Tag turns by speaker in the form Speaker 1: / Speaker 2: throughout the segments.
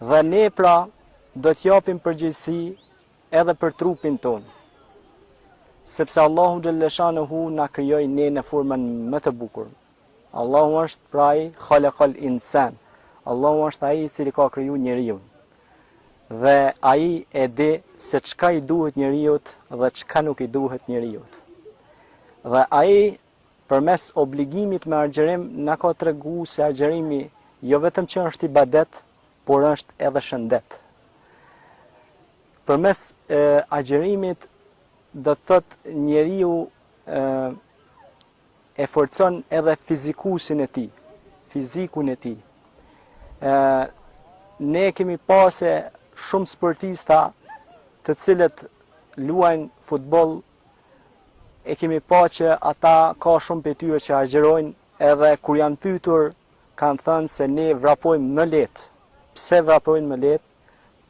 Speaker 1: Dhe ne pra do t'japim përgjegjësi edhe për trupin ton. Sepse Allahu xhallashanuhu na krijoi ne në formën më të bukur. Allahu është pra ai khalaqal insan. Allahu është ai i cili ka kriju njeriu. Dhe ai e di se çka i duhet njeriut dhe çka nuk i duhet njeriut. Dhe ai përmes obligimit me agjerim na ka treguar se agjerimi jo vetëm që është ibadet, por është edhe shëndet. Përmes agjerimit do të thot njeriu e forcon edhe fizikun e tij. Ne kemi pasë shumë sportista të cilët luajnë futboll, e kemi pa që ata ka shumë për tyre që agjerojnë, edhe kur janë pyetur kanë thënë se ne vrapojmë më lehtë. Pse vrapojnë më lehtë?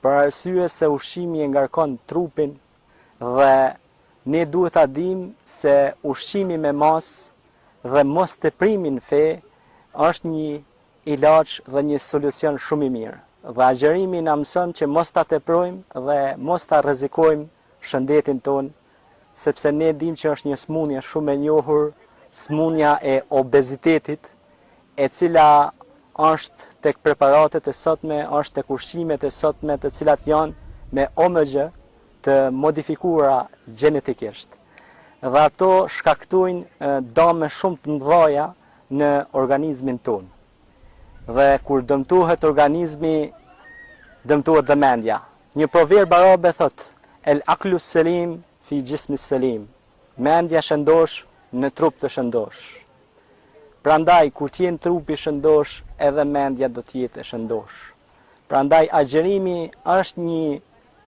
Speaker 1: Për arsye se ushqimi e ngarkon trupin dhe ne duhet ta dimë se ushqimi me mas dhe mos teprimi në fe është një ilaç dhe një solucion shumë i mirë. Dhe agjerimi na mëson që mos ta teprojmë dhe mos ta rrezikojmë shëndetin ton, sepse ne dimë që është një smundje shumë e njohur, smundja e obezitetit, e cila është tek preparatet e sotme, është tek ushqimet e sotme, të cilat janë me OMG të modifikuara gjenetikisht. Dhe ato shkaktojnë dëme shumë të mëdha në organizmin ton. Dhe kur dëmtohet organizmi, dëmtohet dhe mendja. Një proverb arabe thot: El aklu selim fi gjismi selim. Mendja shëndosh në trup të shëndosh. Prandaj kur t'jen trupi shëndosh, edhe mendja do t'jetë e shëndosh. Prandaj agjerimi është një